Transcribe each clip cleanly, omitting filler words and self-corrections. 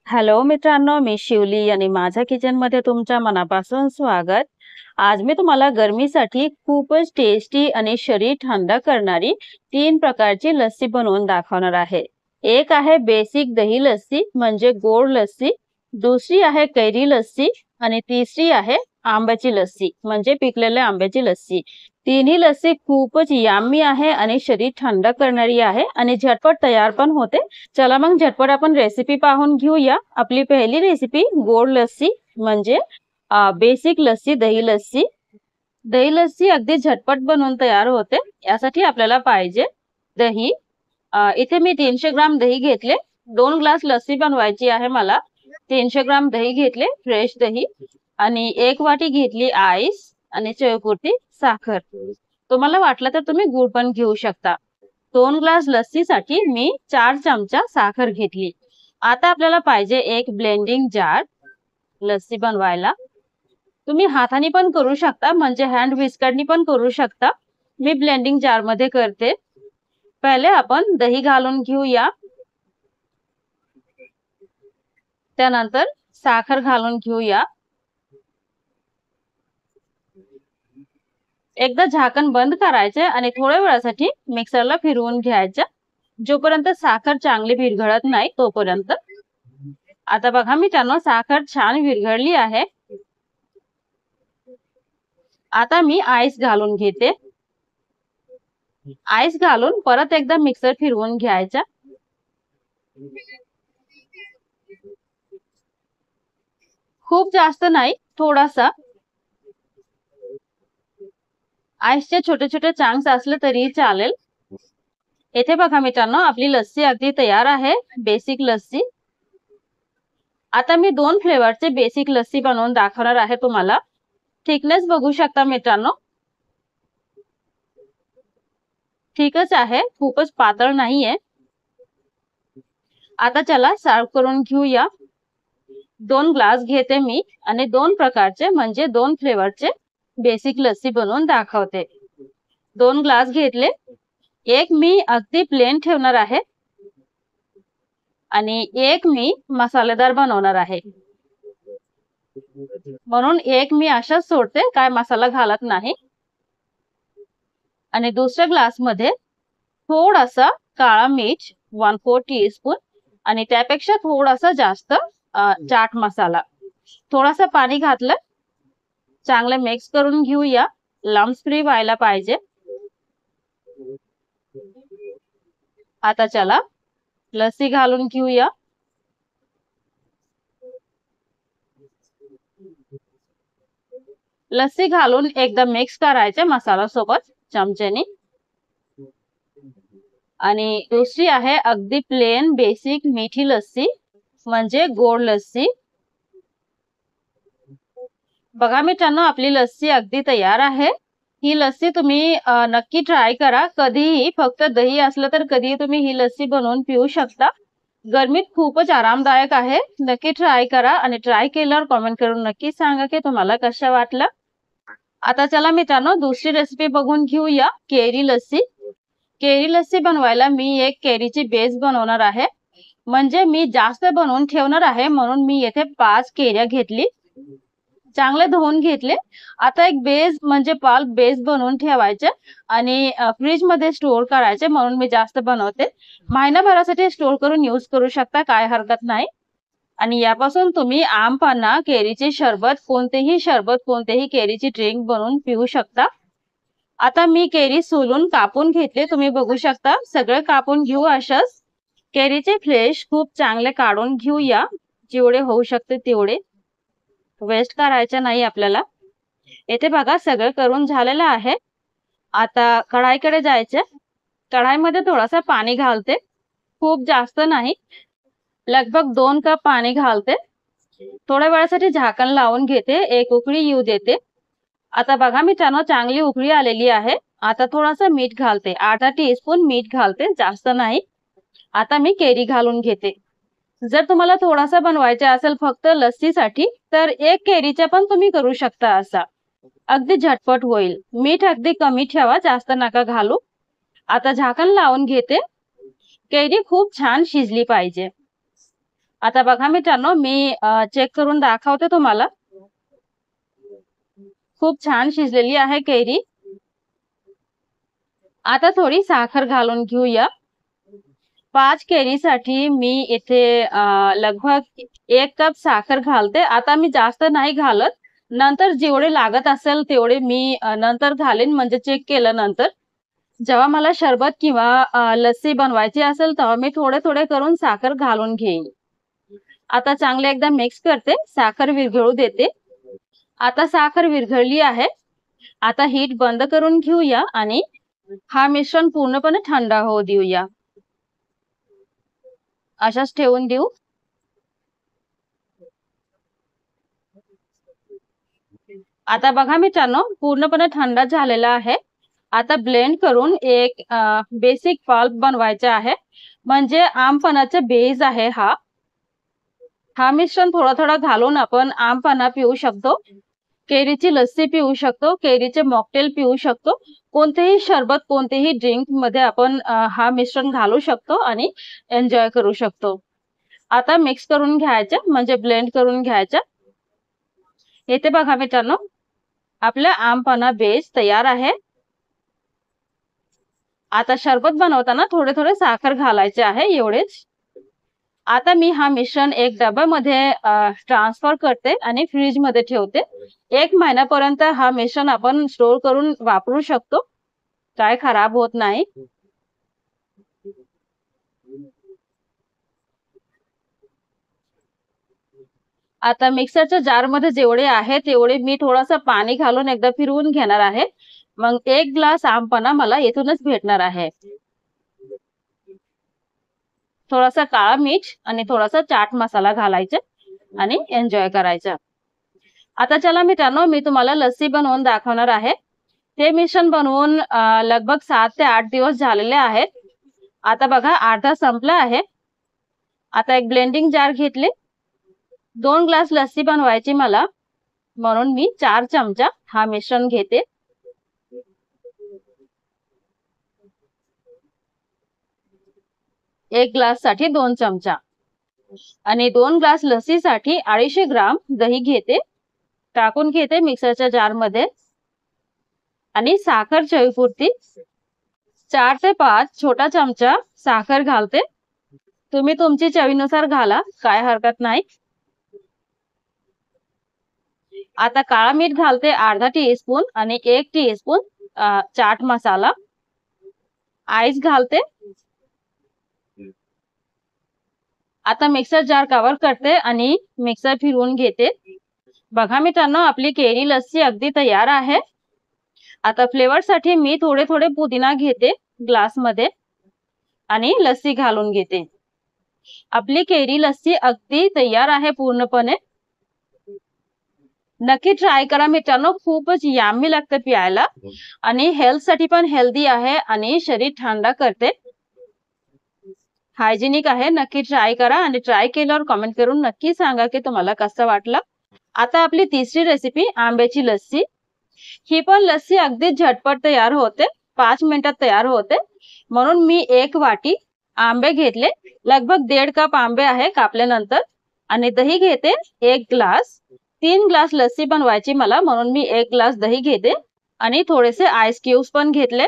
Hello मित्रांनो, मी शिवली आणि माझ्या किचनमध्ये तुमच्या मनापासून स्वागत. आज मी तुम्हाला गरमीसाठी खूपच टेस्टी आणि शरीर थंड करणारी 3 प्रकारची लस्सी बनवून दाखवणार आहे. एक आहे बेसिक दही लस्सी म्हणजे गोड लस्सी, दुसरी आहे कैरी लस्सी आणि तिसरी आहे आंब्याची लस्सी म्हणजे पिकलेल्या आंब्याची लस्सी. तिन्ही लस्सी खूपच यम्मी आहे आणि शरीर थंड करणारी आहे आणि झटपट तयार पण होते. चला मग झटपट आपण रेसिपी पाहून घेऊया. आपली पहिली रेसिपी गोड लस्सी म्हणजे बेसिक लस्सी दही लस्सी. दही लस्सी अगदी झटपट बनवून तयार होते. यासाठी आपल्याला पाहिजे दही. इथे मी 300 ग्राम दही घेतले. 2 ग्लास लस्सी बनवायची आहे मला. 300 ग्राम दही घेतले फ्रेश दही आणि 1 वाटी घेतली आईस आणि चवीपुरती साखर. तुम्हाला वाटलं तर तुम्ही गूळ पण घेऊ शकता. 2 ग्लास लस्सीसाठी मी 4 चमचा साखर घेतली. आता आपल्याला पाहिजे एक ब्लेंडिंग जार लस्सी बनवायला. तुम्ही हाताने पण करू शकता म्हणजे हँड व्हिस्करनी पण करू शकता. मी ब्लेंडिंग जार मध्ये करते. पहिले आपण दही घालून घेऊया. त्यानंतर साखर घालून घेऊया. एकदा झाकण बंद करायचे आणि थोड्या वेळासाठी मिक्सरला फिरवून घ्यायचं जोपर्यंत साखर चांगली विरघळत नाही तोपर्यंत. आता बघा मित्रांनो, साखर छान विरघळली आहे. आता मी आईस घालून घेते. आईस घालून परत एकदा मिक्सर फिरवून घ्यायचा. खूप जास्त नाही, थोडासा. आईसचे छोटे छोटे चांक्स असले तरी चालेल. येथे बघा मित्रांनो, आपली लस्सी अगदी तयार आहे, बेसिक लस्सी. आता मी 2 फ्लेवरचे बेसिक लस्सी बनवून दाखवणार आहे तुम्हाला. थिकनेस बघू शकता मित्रांनो, ठीकच आहे, खूपच पातळ नाहीये. आता चला सर्व करून घेऊया. 2 ग्लास घेते मी आणि 2 प्रकारचे म्हणजे 2 फ्लेवरचे बेसिक लस्सी बनवून दाखवते. 2 ग्लास घेतले. एक मी अगदी प्लेन ठेवणार आहे आणि एक मी मसालेदार बनवणार आहे. म्हणून एक मी अशाच सोडते, काय मसाला घालत नाही. आणि दुसऱ्या ग्लास मध्ये थोडासा काळा मीठ 1/4 टीस्पून आणि त्यापेक्षा थोडासा जास्त चाट मसाला. थोडासा पाणी घातलं. चांगले मिक्स करून घेऊया. लम्स फ्री व्हायला पाहिजे. आता चला लस्सी घालून घेऊया. लस्सी घालून एकदा मिक्स करायचे मसाला सोबत चमच्याने. आणि दुसरी आहे अगदी प्लेन बेसिक मीठी लस्सी म्हणजे गोड लस्सी. बघा मित्रांनो, आपली लस्सी अगदी तयार आहे. ही लस्सी तुम्ही नक्की ट्राय करा. कधीही फक्त दही असलं तर कधीही तुम्ही ही लस्सी बनवून पिऊ शकता. गरमीत खूपच आरामदायक आहे. नक्की ट्राय करा आणि ट्राय केल्यावर कमेंट करून नक्की सांगा की तुम्हाला कसं वाटलं. आता चला मित्रांनो, दुसरी रेसिपी बघून घेऊया, केरी लस्सी. केरी लस्सी बनवायला मी एक केरीची बेस बनवणार आहे. म्हणजे मी जास्त बनवून ठेवणार आहे म्हणून मी येथे 5 केऱ्या घेतली. चांगले धुवून घेतले. आता एक बेस म्हणजे पल्प बेस बनवून ठेवायचे आणि फ्रीज मध्ये स्टोर करायचे म्हणून मी जास्त बनवते. महिनाभरासाठी स्टोर करून यूज करू शकता, काय हरकत नाही. आणि यापासून तुम्ही आम पन्ना, केरीचे शरबत, कोणतेही केरीची ड्रिंक बनवून पिऊ शकता. आता मी केरी सोलून कापून घेतले. तुम्ही बघू शकता, सगळे कापून घेऊ अशाच. केरीचे फ्लेश खूप चांगले काढून घेऊया, जेवढे होऊ शकते तेवढे. वेस्ट करायचे नाही आपल्याला. येथे बघा सगळं करून झालेलं आहे. आता कढाईकडे जायचे. कढाईमध्ये थोडासा पाणी घालते, खूप जास्त नाही. लगभग 2 कप पाणी घालते. थोड्या वेळासाठी झाकण लावून घेते, एक उकळी येऊ देते. आता बघा मित्रांनो, चांगली उकळी आलेली आहे. आता थोडासा मीठ घालते, अर्धा टीस्पून मीठ घालते, जास्त नाही. आता मी केरी घालून घेते. जर तुम्हाला थोडासा बनवायचा असेल फक्त लस्सीसाठी तर 1 केरीचा पण तुम्ही करू शकता असा. अगदी झटपट होईल. मीठ अगदी कमी ठेवा, जास्त नका घालू. आता झाकण लावून घेते. केरी खूप छान शिजली पाहिजे. आता बघा मित्रांनो, मी चेक करून दाखवते तुम्हाला. खूप छान शिजलेली आहे कैरी. आता थोडी साखर घालून घेऊया. 5 कैरीसाठी मी इथे लगभग 1 कप साखर घालते. आता मी जास्त नाही घालत. नंतर जेवढे लागत असेल तेवढे मी नंतर घालेन, म्हणजे चेक केल्यानंतर. जेव्हा मला शरबत किंवा लस्सी बनवायची असेल तेव्हा मी थोडे थोडे करून साखर घालून घेईन. आता चांगले एकदा मिक्स करते, साखर विरघळू देते. आता साखर विरघळली आहे. आता हीट बंद करून घेऊया आणि हा मिश्रण पूर्णपणे थंड होऊ देऊया. अशाच ठेवून देऊ. आता बघा मित्रांनो, पूर्णपणे थंड झालेला आहे. आता ब्लेंड करून एक बेसिक पल्प बनवायचा आहे, म्हणजे आमपन्नाचा बेस आहे हा. हा मिश्रण थोडा थोडा घालून आपण आमपन्ना पिऊ शकतो, कैरीची लस्सी पिऊ शकतो, कैरीचे मॉकटेल पिऊ शकतो. कोणतेही शरबत, कोणतेही ड्रिंक मध्ये आपण हा मिश्रण घालू शकतो आणि एन्जॉय करू शकतो. आता मिक्स करून घ्यायचं, म्हणजे ब्लेंड करून घ्यायचं. इथे बघा मित्रांनो, आपला आमपन्ना बेस तयार आहे. आता शरबत बनवताना थोडे थोडे साखर घालायचे आहे, एवढेच. आता मी हा मिश्रण एक डब्यामध्ये ट्रान्सफर करते आणि फ्रीज मध्ये ठेवते. 1 महिन्यापर्यंत हा मिश्रण आपण स्टोर करून वापरू शकतो, काय खराब होत नाही. आता मिक्सरच्या जार मध्ये जेवढे आहे तेवढे मी थोडासा पाणी घालून एकदा फिरवून घेणार आहे. मग 1 ग्लास आमपन्ना मला येथूनच भेटणार आहे. थोडासा काळा मीठ आणि थोडासा चाट मसाला घालायचा आणि एन्जॉय करायचा. आता चला मित्रांनो, मी तुम्हाला लस्सी बनवून दाखवणार आहे. ते मिश्रण बनवून लगभग 7 ते 8 दिवस झालेले आहेत. आता बघा, अर्धा संपला आहे. आता एक ब्लेंडिंग जार घेतले. 2 ग्लास लस्सी बनवायची मला, म्हणून मी 4 चमचा हा मिश्रण घेते. एक ग्लास साठी 2 चमचा आणि 2 ग्लास लस्सीसाठी 250 ग्राम दही घेते, टाकून घेते मिक्सरच्या जार मध्ये. आणि साखर चवीपुरती 4 ते 5 छोटा चमचा साखर घालते. तुम्ही तुमची चवीनुसार घाला, काय हरकत नाही. आता काळा मीठ घालते अर्धा टीस्पून आणि 1 टीस्पून चाट मसाला. आईस घालते. आता मिक्सर जार कव्हर करते आणि मिक्सर फिरवून घेते. बघा मित्रांनो, आपली कैरी लस्सी अगदी तयार आहे. आता फ्लेवर साठी मी थोडे थोडे पुदिना घेते ग्लास मध्ये आणि लस्सी घालून घेते. आपली कैरी लस्सी अगदी तयार आहे पूर्णपणे. नक्की ट्राय करा मित्रांनो, खूपच यम्मी लागते प्यायला आणि हेल्थ साठी पण हेल्दी आहे आणि शरीर थंड करते. हायजेनिक आहे. नक्की ट्राय करा आणि ट्राय केल्यावर कमेंट करून नक्की सांगा की तुम्हाला कसं वाटलं. आता आपली तिसरी रेसिपी आंब्याची लस्सी. ही पण लस्सी अगदी झटपट तयार होते, 5 मिनिटात तयार होते. म्हणून मी 1 वाटी आंबे घेतले, लगभग 1.5 कप आंबे आहे कापल्यानंतर. आणि दही घेते 1 ग्लास. 3 ग्लास लस्सी बनवायची मला, म्हणून मी 1 ग्लास दही घेते आणि थोडेसे आईस क्यूब्स पण घेतले.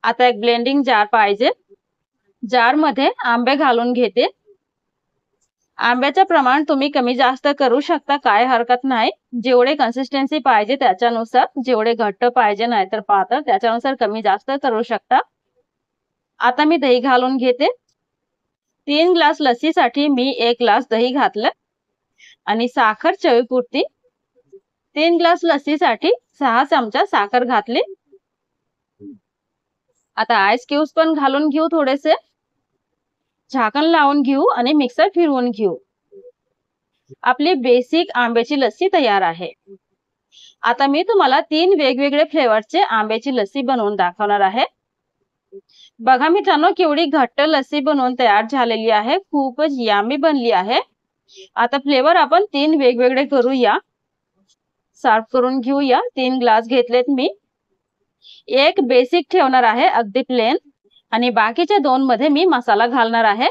आता एक ब्लेंडिंग जार पाहिजे. जार मध्ये आंबे घालून घेते. आंब्याचे प्रमाण तुम्ही कमी जास्त करू शकता, काय हरकत नाही. जेवढे कन्सिस्टन्सी पाहिजे त्याच्यानुसार, जेवढे घट्ट पाहिजे नाहीतर पातळ त्याच्यानुसार कमी जास्त करू शकता. आता मी दही घालून घेते. 3 ग्लास लस्सीसाठी मी 1 ग्लास दही घातलं आणि साखर चवीपुरती. 3 ग्लास लस्सीसाठी 6 चमचा साखर घातली. आता आईस क्यूब्स पण घालून घेऊ थोडेसे. झाकण लावून घेऊ आणि मिक्सर फिरवून घेऊ. आपली बेसिक आंब्याची लस्सी तयार आहे. आता मी तुम्हाला 3 वेगवेगळे फ्लेवरचे आंब्याची लस्सी बनवून दाखवणार आहे. बघा मित्रांनो, केवढी घट्ट लस्सी बनवून तयार झालेली आहे. खूपच यम्मी बनली आहे. आता फ्लेवर आपण 3 वेगवेगळे करूया. सर्व करून घेऊया. 3 ग्लास घेतलेत मी. एक बेसिक ठेवणार आहे, अगदी प्लेन, आणि बाकीच्या 2 मध्ये मी मसाला घालणार आहे.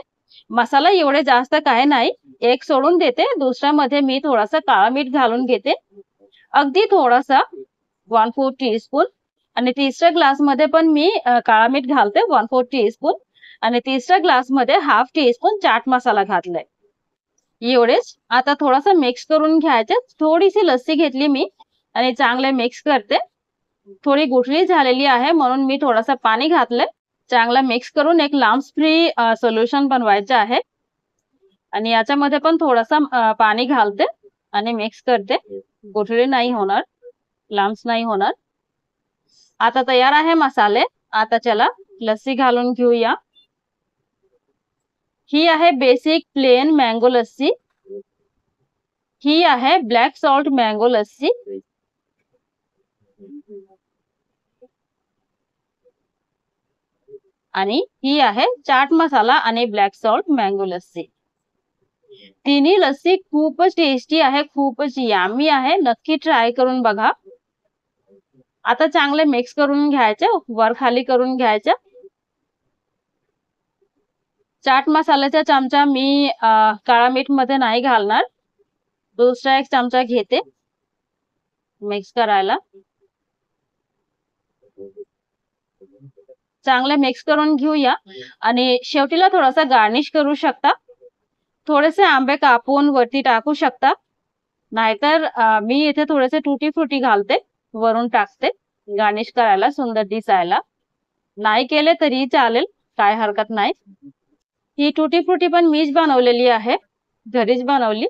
मसाला एवढे जास्त काय नाही, एक सोडून देते, दुसऱ्यामध्ये मी थोडासा काळा मीठ घालून घेते, अगदी थोडासा 1/4 टीस्पून. आणि तिसऱ्या ग्लासमध्ये पण मी काळा मीठ घालते 1/4 टीस्पून. आणि तिसऱ्या ग्लासमध्ये हाफ टीस्पून चाट मसाला घातलाय. एवढेच. आता थोडासा मिक्स करून घ्यायचे. थोडीशी लस्सी घेतली मी आणि चांगले मिक्स करते. थोडी गुठळी झालेली आहे म्हणून मी थोडासा पाणी घातलंय. चांगला मिक्स करून एक लम्स फ्री सोल्युशन बनवायचं आहे. आणि याच्यामध्ये पण थोडासा पाणी घालते आणि मिक्स करते. गुठळी नाही होणार, लम्स नाही होणार. आता तयार आहे मसाले. आता चला लस्सी घालून घेऊया. ही आहे बेसिक प्लेन मँगो लस्सी. ही आहे ब्लॅक सॉल्ट मँगो लस्सी. आणि ही आहे चाट मसाला आणि ब्लॅक सॉल्ट मँगो लस्सी. तिन्ही लस्सी खूपच टेस्टी आहे, खूपच यामी आहे. नक्की ट्राय करून बघा. आता चांगले मिक्स करून घ्यायचे, वर खाली करून घ्यायचे. चाट मसाल्याचा चमचा मी काळा मीठ मध्ये नाही घालणार. दुसरा एक चमचा घेते मिक्स करायला. चांगले मिक्स करून घेऊया. आणि शेवटीला थोडासा गार्निश करू शकता. थोडेसे आंबे कापून वरती टाकू शकता. नाहीतर मी इथे थोडेसे टुटी फ्रुटी घालते, वरून टाकते गार्निश करायला, सुंदर दिसायला. नाही केले तरी चालेल, काय हरकत नाही. ही टुटी फ्रुटी पण मीच बनवलेली आहे, घरीच बनवली.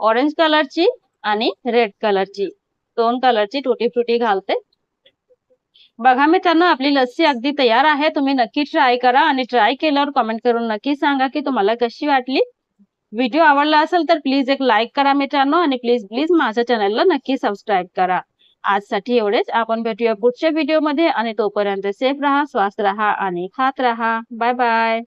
ऑरेंज कलरची आणि रेड कलरची, 2 कलरची टुटी फ्रुटी घालते. बघा मित्रांनो, आपली लस्सी अगदी तयार आहे. तुम्ही नक्की ट्राय करा आणि ट्राय केल्यावर कमेंट करून नक्की सांगा की तुम्हाला कशी वाटली. व्हिडिओ आवडला असेल तर प्लीज एक लाईक करा मित्रांनो. आणि प्लीज माझ्या चॅनलला नक्की सबस्क्राईब करा. आजसाठी एवढेच. आपण भेटूया पुढच्या व्हिडिओमध्ये. आणि तोपर्यंत सेफ राहा, स्वस्थ राहा आणि खात राहा. Bye bye.